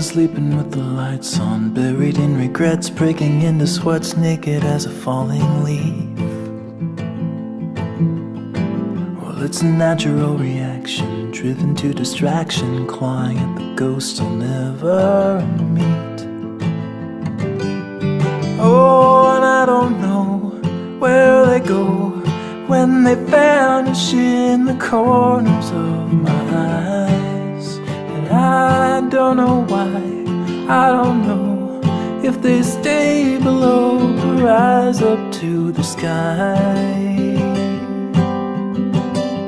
been sleeping with the lights on, buried in regrets, breaking into sweats, naked as a falling leaf. Well, it's a natural reaction, driven to distraction, clawing at the ghosts I'll never meet. Oh, and I don't know where they go when they vanish in the corners of my eyes. And I don't know why, I don't know if they stay below or rise up to the sky.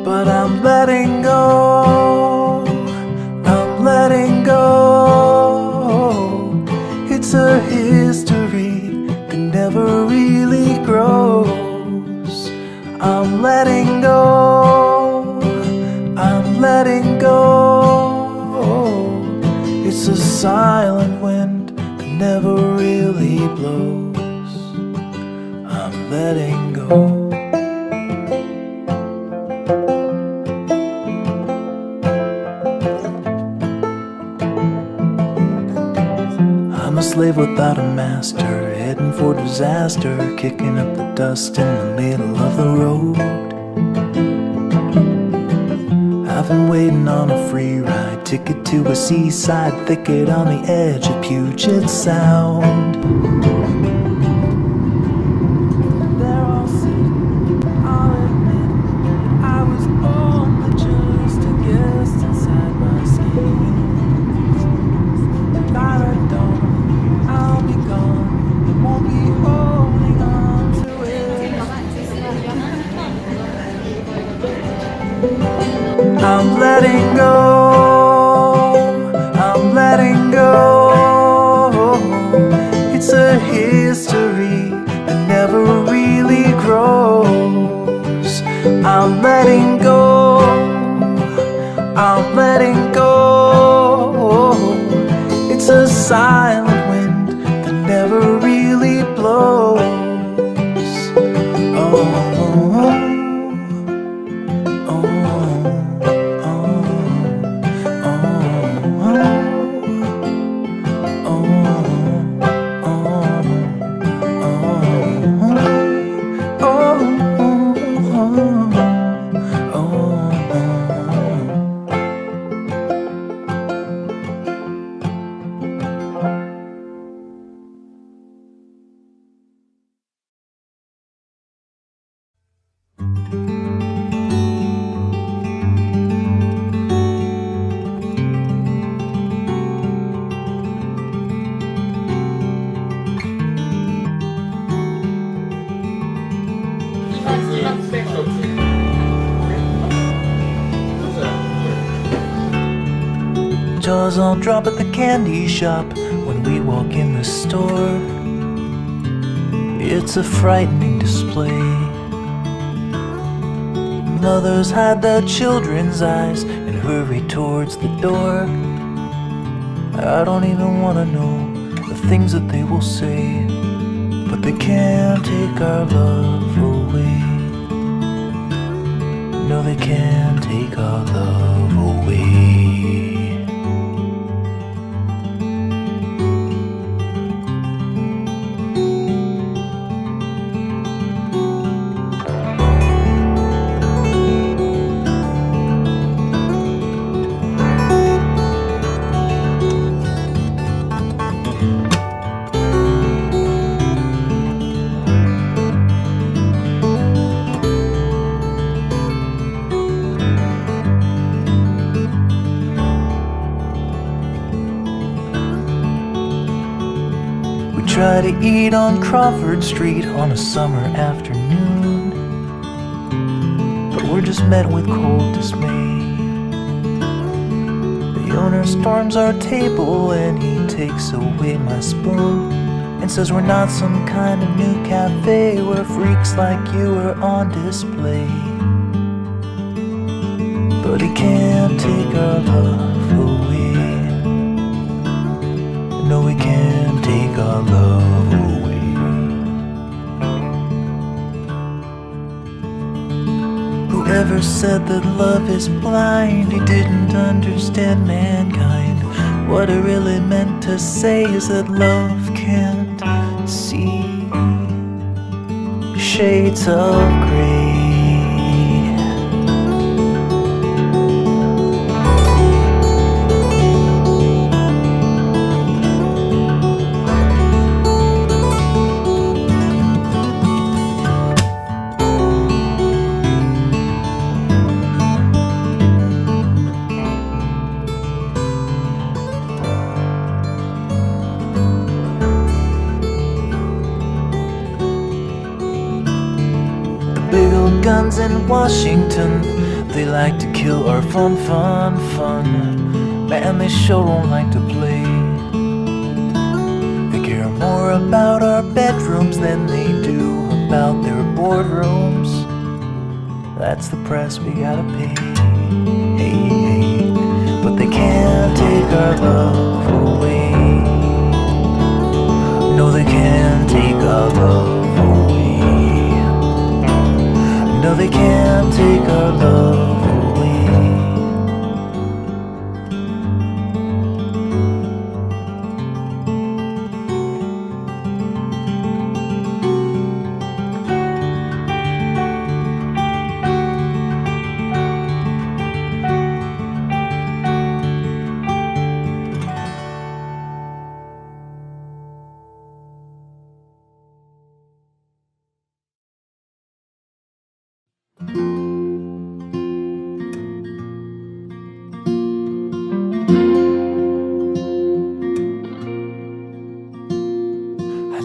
But I'm letting go, I'm letting go. It's a history that never really grows. I'm letting go, I'm letting go. It's a silent wind that never really blows. I'm letting go. I'm a slave without a master, heading for disaster, kicking up the dust in the middle of the road. I've been waiting on a free ride, ticket to a seaside thicket on the edge of Puget Sound. There I'll sit, I'll admit I was only just a guest inside my skin. By the dawn, I'll be gone, won't be holding on to it. I'm letting go, I'm letting go. It's a history that never really grows. I'm letting go, I'm letting go. It's a silent wind that never really blows. Jaws all drop at the candy shop when we walk in the store. It's a frightening display. Mothers hide their children's eyes and hurry towards the door. I don't even want to know the things that they will say, but they can't take our love away. No, they can't take our love away. Try to eat on Crawford Street on a summer afternoon, but we're just met with cold dismay. The owner storms our table and he takes away my spoon and says we're not some kind of new cafe where freaks like you are on display. But he can't take our love away. No, he can't take our love away. Whoever said that love is blind, he didn't understand mankind. What it really meant to say is that love can't see shades of gray. Guns in Washington, they like to kill our fun. Man, they sure don't like to play. They care more about our bedrooms than they do about their boardrooms. That's the price we gotta pay. Hey, but they can't take our love away. No, they can't take our love away. No, they can't take our love away.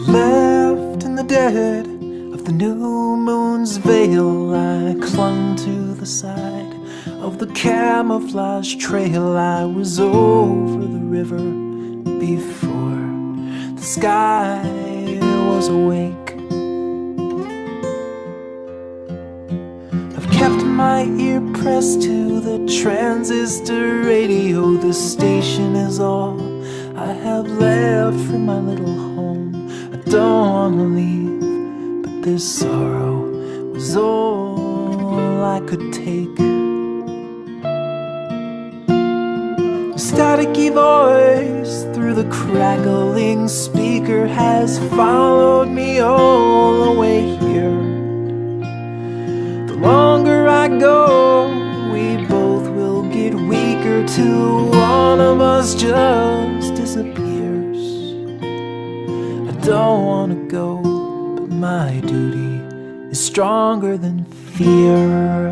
Left in the dead of the new moon's veil, I clung to the side of the camouflage trail. I was over the river before the sky was awake. I've kept my ear pressed to the transistor radio. This station is all I have left from my little home. I don't wanna leave, but this sorrow was all I could take. A staticky voice through the crackling speaker has followed me all the way here. The longer I go, we both will get weaker till one of us just disappears. I don't wanna go, but my duty is stronger than fear.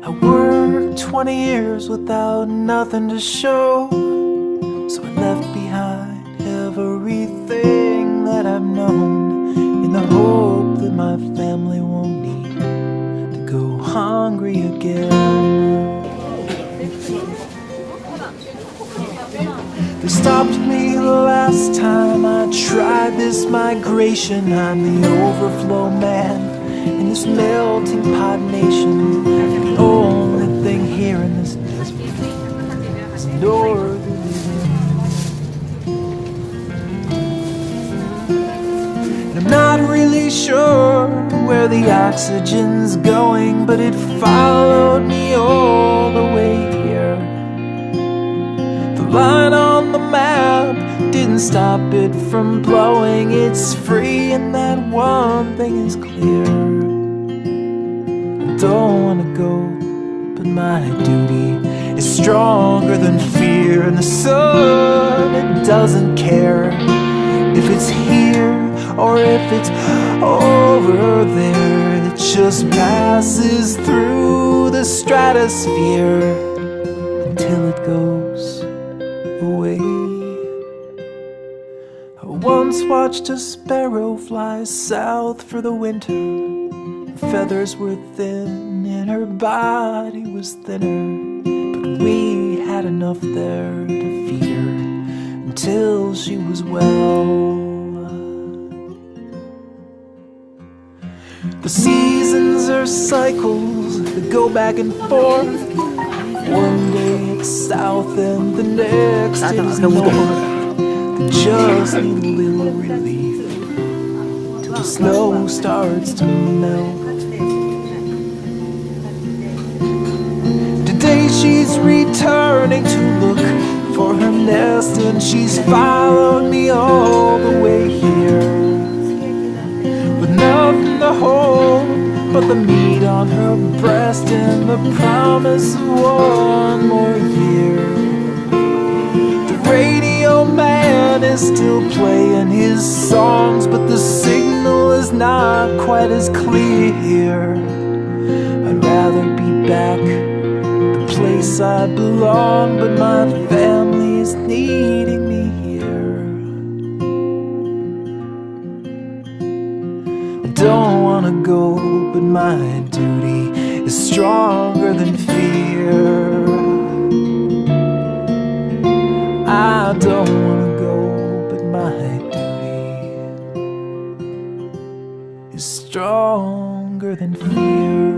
I worked 20 years without nothing to show, so I left behind everything that I've known, in the hope that my family won't need to go hungry again. They stopped me the last time I tried this migration. I'm the overflow man in this melting pot nation. The only thing here in this desert is northern living. I'm not really sure where the oxygen's going, but it followed me all the way here. The line on the map didn't stop it from blowing. It's free and that one thing is clear. I don't wanna go, but my duty is stronger than fear. And the sun, it doesn't care if it's here or if it's over there. It just passes through the stratosphere until it goes away. I once watched a sparrow fly south for the winter. Her feathers were thin and her body was thinner, but we had enough there to feed her until she was well. The seasons are cycles that go back and forth. One day it's south and the next it's north. They just need a little relief till the snow starts to melt. Today she's returning to look for her nest, and she's followed me all the way here, with nothing to hold but the meat on her breast and the promise of one more year. The radio man is still playing his songs, but the signal is not quite as clear. I'd rather be back the place I belong, but my family is needing me here. I don't wanna go, but my duty is stronger than fear. I don't wanna go, but my duty is stronger than fear.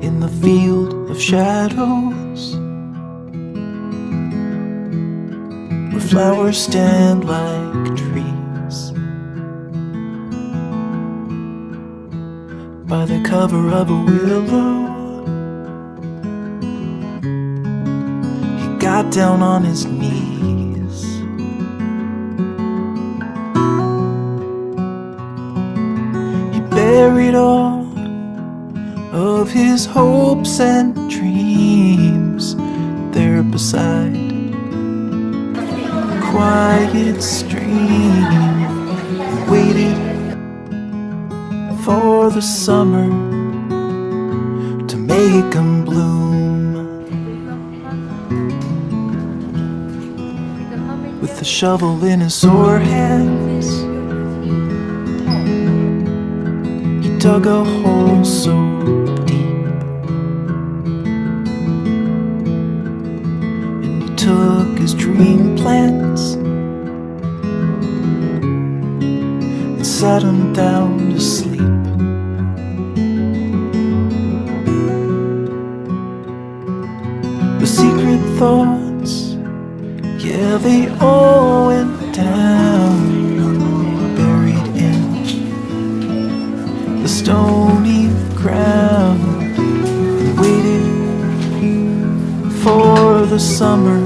In the field of shadows, where flowers stand like trees, by the cover of a willow, he got down on his knees. He buried all of his hopes and dreams there beside a quiet stream. He waited for the summer to make him bloom. With the shovel in his sore hands, he dug a hole so took his dream plants and sat him down to sleep. The secret thoughts, yeah, they all went down, buried in the stony ground. He waited for the summer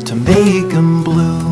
to make him bloom.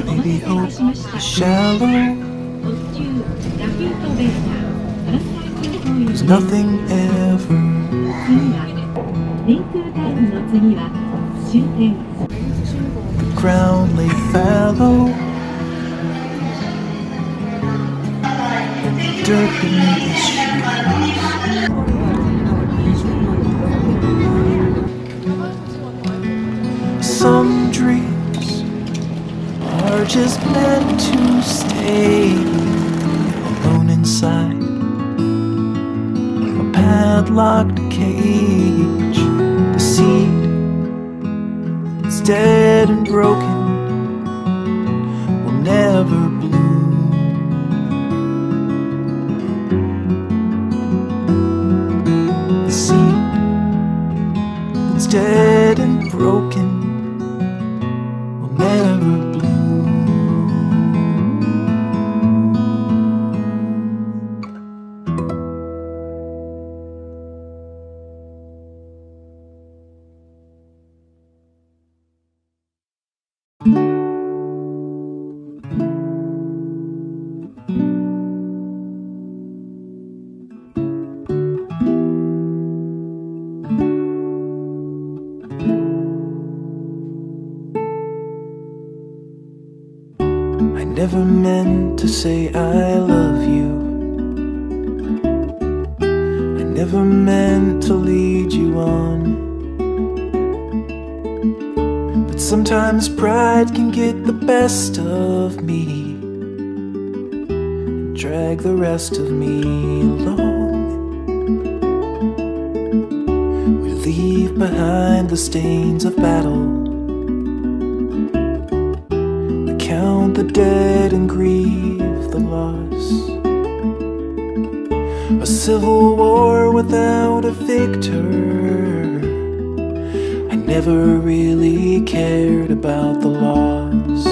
Maybe hope is shallow. There's nothing ever. The ground lay fallow, dirt beneath his shoes. Some dreams are just meant to stay alone inside a padlocked cage. The seed that's dead and broken will never bloom. The seed that's dead and broken will never bloom. never meant to say I love you. I never meant to lead you on. But sometimes pride can get the best of me and drag the rest of me along. We leave behind the stains of battle. We count the dead and grieve the loss. A civil war without a victor. I never really cared about the loss.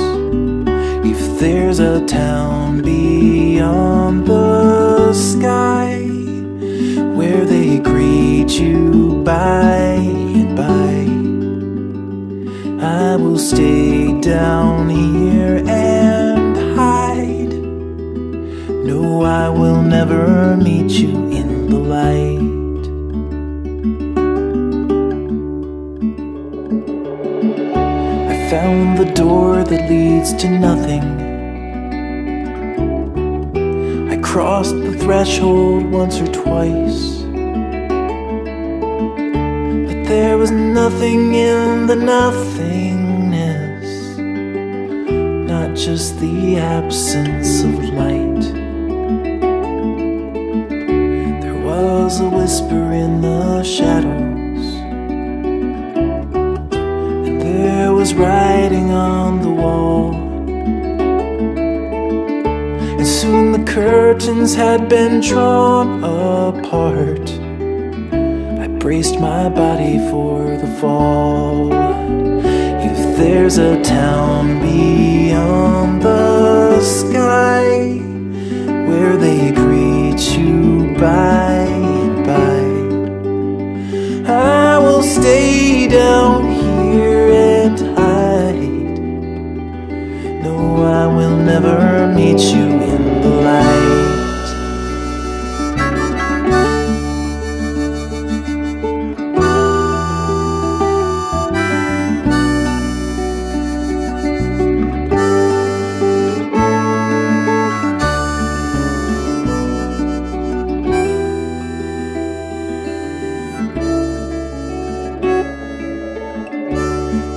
If there's a town beyond the sky where they greet you by and by, I will stay down here and hide. No, I will never meet you in the light. I found the door that leads to nothing. I crossed the threshold once or twice, but there was nothing in the nothingness, not just the absence of light. There was a whisper in the shadows, and there was writing on the wall. And soon the curtains had been drawn apart. I braced my body for the fall. If there's a town beyond the sky where they greet you by and by, I will stay down here and hide. No, I will never meet you in the light.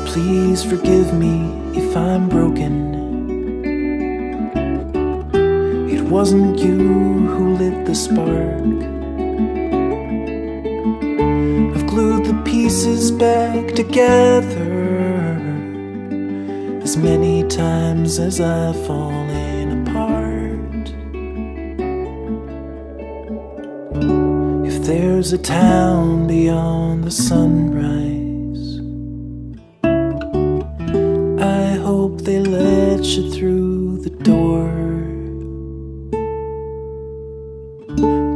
Please forgive me if I'm broken. It wasn't you who lit the spark. I've glued the pieces back together as many times as I've fallen apart. If there's a town beyond the sunrise, I hope they let you through the door.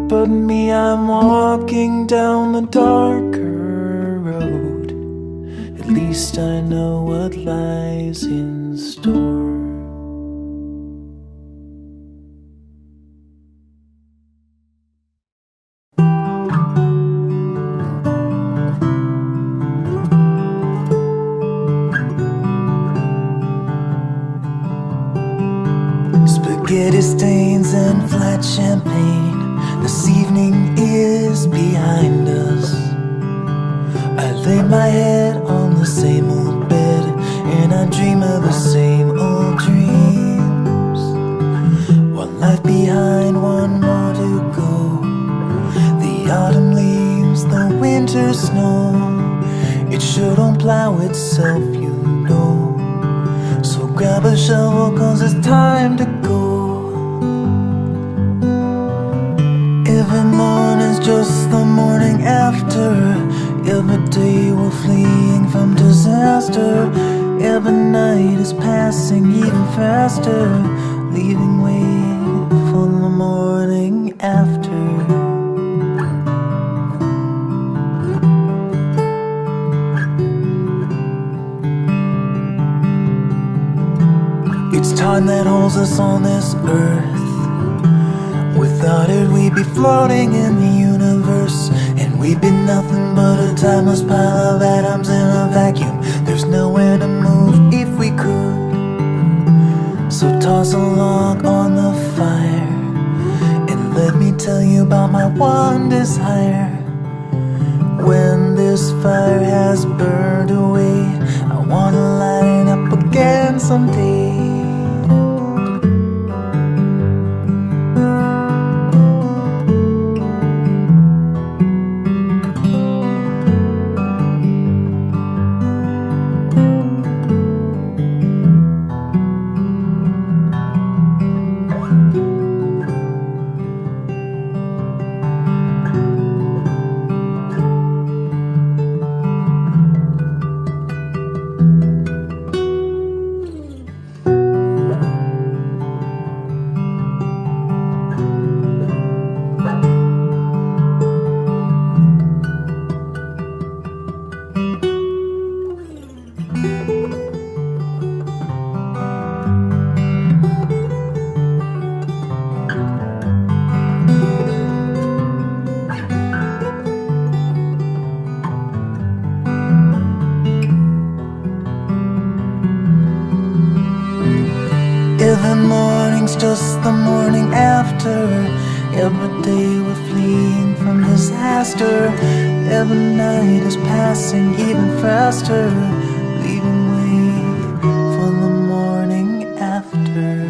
But me, I'm walking down the darker road. At least I know what lies in store. Spaghetti stains and flat champagne. This evening is behind us. I lay my head on the same old bed, and I dream of the same old dreams. One life behind, one more to go. The autumn leaves, the winter snow. It sure don't plow itself, you know. So grab a shovel, 'cause it's time to go. Every morning's just the morning after. Every day we're fleeing from disaster. Every night is passing even faster, leaving wait for the morning after. It's time that holds us on this earth. Without it we'd be floating in the universe, and we'd be nothing but a timeless pile of atoms in a vacuum. There's nowhere to move if we could. So toss a log on the fire and let me tell you about my one desire. When this fire has burned away, I wanna light it up again someday. Every morning's just the morning after. Every day we're fleeing from disaster. Every night is passing even faster, leaving way for the morning after.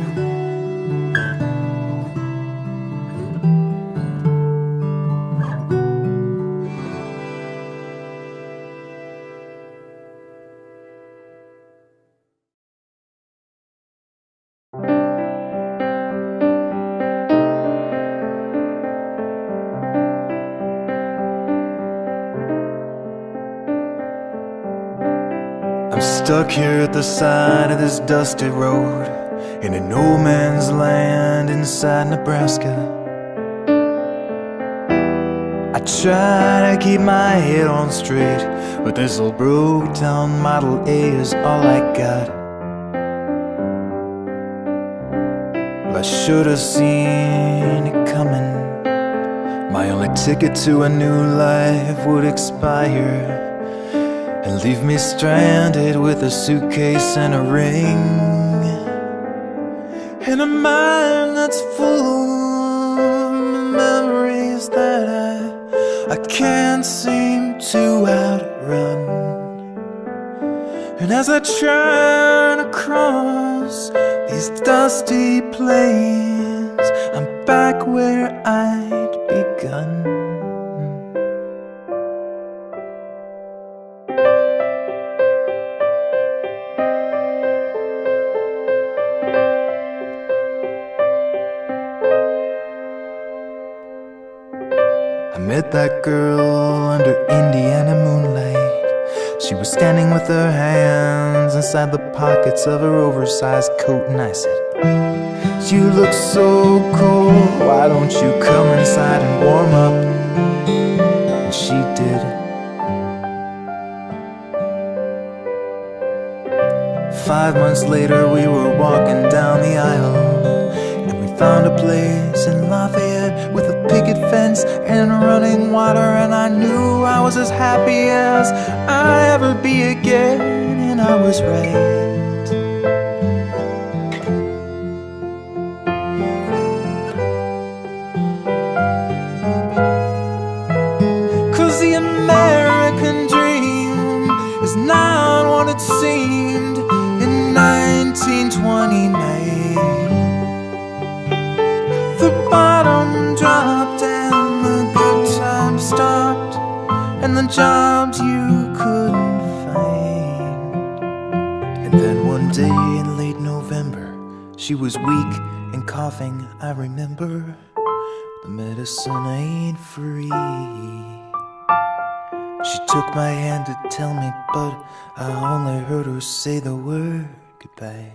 I'm stuck here at the side of this dusty road, in a no man's land inside Nebraska. I try to keep my head on straight, but this old broke down Model A is all I got. Well, I should have seen it coming. My only ticket to a new life would expire and leave me stranded with a suitcase and a ring, and a mind that's full of memories that I can't seem to outrun. And as I try to cross these dusty plains, I'm back where I'd begun. I met that girl under Indiana moonlight. She was standing with her hands inside the pockets of her oversized coat, and I said, "You look so cold, why don't you come inside and warm up?" And she did. 5 months later we were walking down the aisle, and we found a place in Lafayette with a picket fence and running water, and I knew I was as happy as I'd ever be again, and I was right. Cause the American dream is not what it seemed in 1929. The bottom dropped and the good times stopped, and the jobs you couldn't find. And then one day in late November, she was weak and coughing, I remember. The medicine ain't free. She took my hand to tell me, but I only heard her say the word goodbye.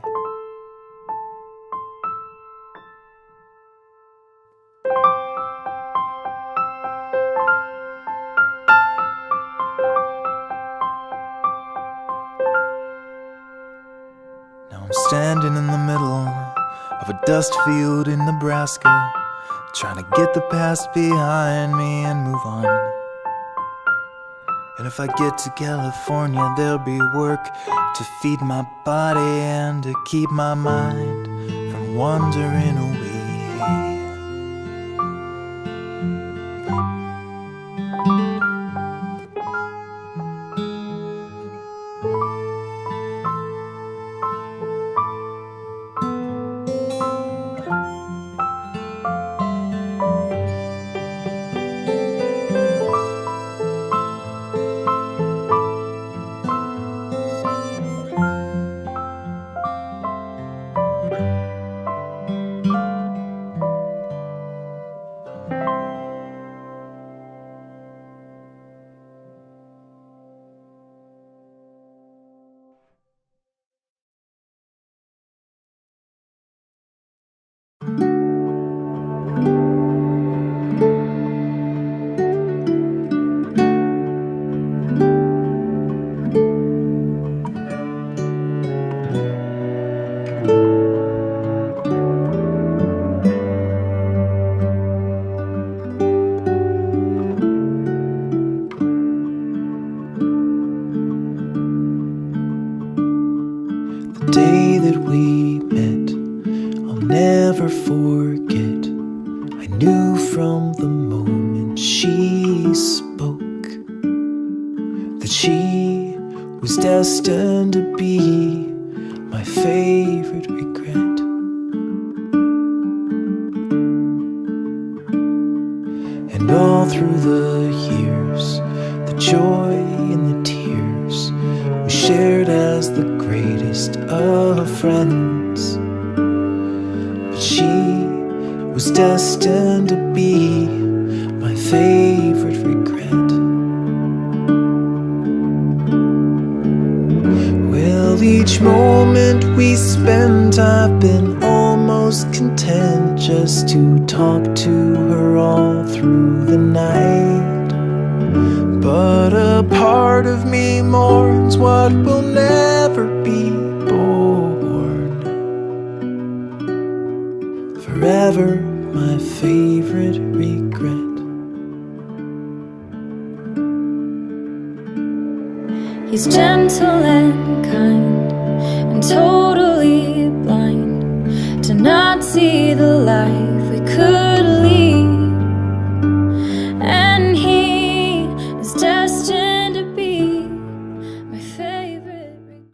Now I'm standing in the middle of a dust field in Nebraska, trying to get the past behind me and move on. And if I get to California, there'll be work to feed my body and to keep my mind wandering away. The day that we met, I'll never forget. I knew from the moment she spoke that she was destined to be my favorite regret. And all through the years, the joy and the tears we shared as the greatest of friends. But she was destined to be my favorite regret. Well, each moment we spent, I've been almost content just to talk to her all through the night. But a part of me mourns what will never be born. Forever my favorite regret. He's gentle and kind and told